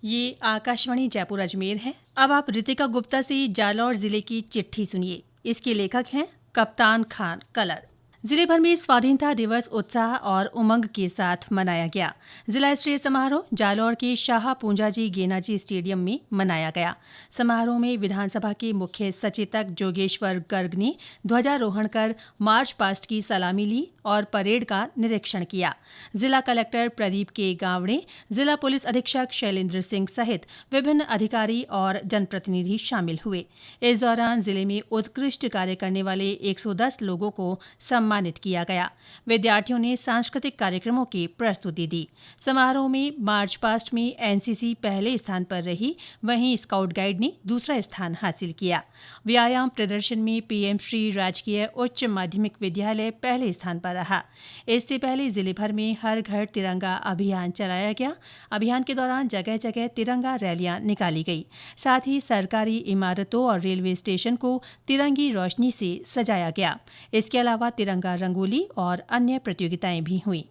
ये आकाशवाणी जयपुर अजमेर है। अब आप रितिका गुप्ता से जालौर जिले की चिट्ठी सुनिए। इसके लेखक हैं कप्तान खान कलर। जिले भर में स्वाधीनता दिवस उत्साह और उमंग के साथ मनाया गया। जिला स्तरीय समारोह जालौर के शाह पूंजाजी गेनाजी स्टेडियम में मनाया गया। समारोह में विधानसभा के मुख्य सचेतक जोगेश्वर गर्ग ने ध्वजारोहण कर मार्च पास्ट की सलामी ली और परेड का निरीक्षण किया। जिला कलेक्टर प्रदीप के गावड़े, जिला पुलिस अधीक्षक शैलेंद्र सिंह सहित विभिन्न अधिकारी और जनप्रतिनिधि शामिल हुए। इस दौरान जिले में उत्कृष्ट कार्य करने वाले 110 लोगों को सम्मानित किया गया। विद्यार्थियों ने सांस्कृतिक कार्यक्रमों की प्रस्तुति दी। समारोह में मार्च पास्ट में एनसीसी पहले स्थान पर रही, वहीं स्काउट गाइड ने दूसरा स्थान हासिल किया। व्यायाम प्रदर्शन में पीएम श्री राजकीय उच्च माध्यमिक विद्यालय पहले स्थान पर रहा। इससे पहले जिले भर में हर घर तिरंगा अभियान चलाया गया। अभियान के दौरान जगह जगह तिरंगा रैलियां निकाली गई। साथ ही सरकारी इमारतों और रेलवे स्टेशन को तिरंगी रोशनी से सजाया गया। इसके अलावा तिरंगा रंगोली और अन्य प्रतियोगिताएं भी हुईं।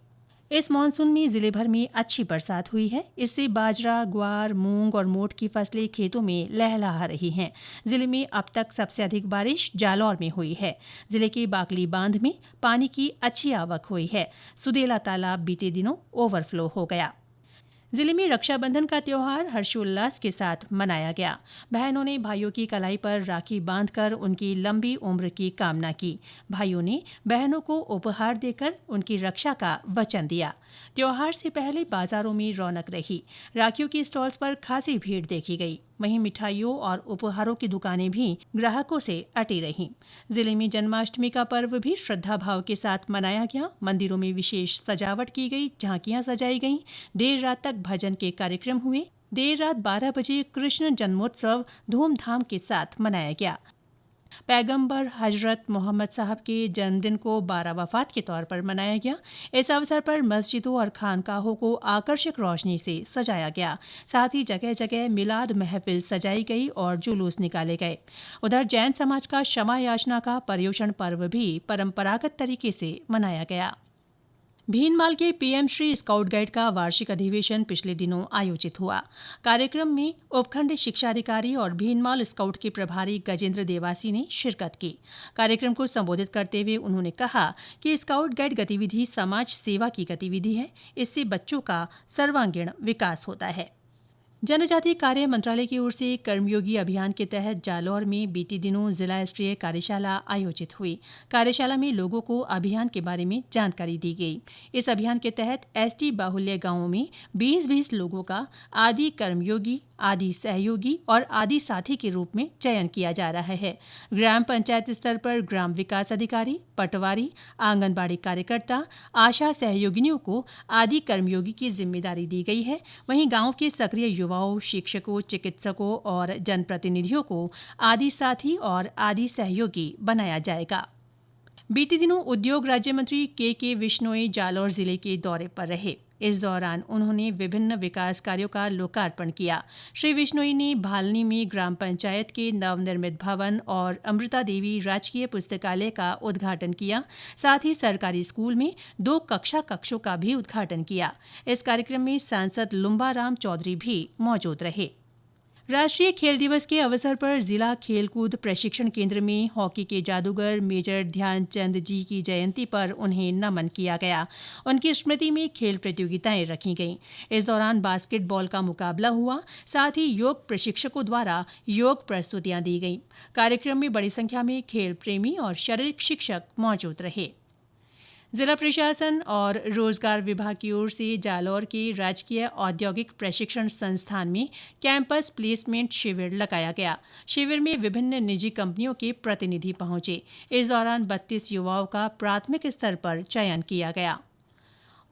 इस मानसून में जिले भर में अच्छी बरसात हुई है। इससे बाजरा, ग्वार, मूंग और मोठ की फसलें खेतों में लहलहा रही हैं। जिले में अब तक सबसे अधिक बारिश जालौर में हुई है। जिले के बाकली बांध में पानी की अच्छी आवक हुई है। सुदेला तालाब बीते दिनों ओवरफ्लो हो गया। जिले में रक्षाबंधन का त्योहार हर्षोल्लास के साथ मनाया गया। बहनों ने भाइयों की कलाई पर राखी बांधकर उनकी लंबी उम्र की कामना की। भाइयों ने बहनों को उपहार देकर उनकी रक्षा का वचन दिया। त्योहार से पहले बाजारों में रौनक रही। राखियों की स्टॉल्स पर खासी भीड़ देखी गई। वहीं मिठाइयों और उपहारों की दुकानें भी ग्राहकों से अटी रहीं। जिले में जन्माष्टमी का पर्व भी श्रद्धा भाव के साथ मनाया गया। मंदिरों में विशेष सजावट की गई, झांकियां सजाई गईं। देर रात तक भजन के कार्यक्रम हुए। देर रात 12 बजे कृष्ण जन्मोत्सव धूमधाम के साथ मनाया गया। पैगंबर हजरत मोहम्मद साहब के जन्मदिन को 12 वफात के तौर पर मनाया गया। इस अवसर पर मस्जिदों और खानकाहों को आकर्षक रोशनी से सजाया गया। साथ ही जगह जगह मिलाद महफिल सजाई गई और जुलूस निकाले गए। उधर जैन समाज का क्षमा याचना का पर्युषण पर्व भी परंपरागत तरीके से मनाया गया। भीनमाल के पीएम श्री स्काउट गाइड का वार्षिक अधिवेशन पिछले दिनों आयोजित हुआ। कार्यक्रम में उपखंड शिक्षा अधिकारी और भीनमाल स्काउट के प्रभारी गजेंद्र देवासी ने शिरकत की। कार्यक्रम को संबोधित करते हुए उन्होंने कहा कि स्काउट गाइड गतिविधि समाज सेवा की गतिविधि है। इससे बच्चों का सर्वांगीण विकास होता है। जनजातीय कार्य मंत्रालय की ओर से कर्मयोगी अभियान के तहत जालौर में बीते दिनों जिला स्तरीय कार्यशाला आयोजित हुई। कार्यशाला में लोगों को अभियान के बारे में जानकारी दी गई। इस अभियान के तहत एसटी बाहुल्य गांवों में 20-20 लोगों का आदि कर्मयोगी, आदि सहयोगी और आदि साथी के रूप में चयन किया जा रहा है। ग्राम पंचायत स्तर पर ग्राम विकास अधिकारी, पटवारी, आंगनबाड़ी कार्यकर्ता, आशा सहयोगिनियों को आदि कर्मयोगी की जिम्मेदारी दी गई है। वहीं गांव के सक्रिय युवाओं, शिक्षकों, चिकित्सकों और जनप्रतिनिधियों को आदि साथी और आदि सहयोगी बनाया जाएगा। बीते दिनों उद्योग राज्य मंत्री के विश्नोई जालौर जिले के दौरे पर रहे। इस दौरान उन्होंने विभिन्न विकास कार्यों का लोकार्पण किया। श्री विश्नोई ने भालनी में ग्राम पंचायत के नवनिर्मित भवन और अमृता देवी राजकीय पुस्तकालय का उद्घाटन किया। साथ ही सरकारी स्कूल में 2 कक्षों का भी उद्घाटन किया। इस कार्यक्रम में सांसद लुम्बाराम चौधरी भी मौजूद रहे। राष्ट्रीय खेल दिवस के अवसर पर जिला खेलकूद प्रशिक्षण केंद्र में हॉकी के जादूगर मेजर ध्यानचंद जी की जयंती पर उन्हें नमन किया गया। उनकी स्मृति में खेल प्रतियोगिताएं रखी गईं। इस दौरान बास्केटबॉल का मुकाबला हुआ। साथ ही योग प्रशिक्षकों द्वारा योग प्रस्तुतियां दी गईं। कार्यक्रम में बड़ी संख्या में खेल प्रेमी और शारीरिक शिक्षक मौजूद रहे। जिला प्रशासन और रोजगार विभाग की ओर से जालौर के राजकीय औद्योगिक प्रशिक्षण संस्थान में कैंपस प्लेसमेंट शिविर लगाया गया। शिविर में विभिन्न निजी कंपनियों के प्रतिनिधि पहुंचे। इस दौरान 32 युवाओं का प्राथमिक स्तर पर चयन किया गया।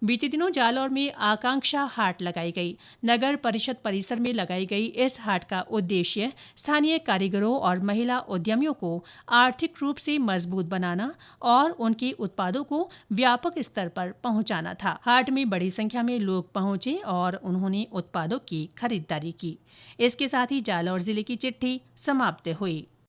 बीते दिनों जालौर में आकांक्षा हाट लगाई गई। नगर परिषद परिसर में लगाई गई इस हाट का उद्देश्य स्थानीय कारीगरों और महिला उद्यमियों को आर्थिक रूप से मजबूत बनाना और उनके उत्पादों को व्यापक स्तर पर पहुंचाना था। हाट में बड़ी संख्या में लोग पहुंचे और उन्होंने उत्पादों की खरीदारी की। इसके साथ ही जालौर जिले की चिट्ठी समाप्त हुई।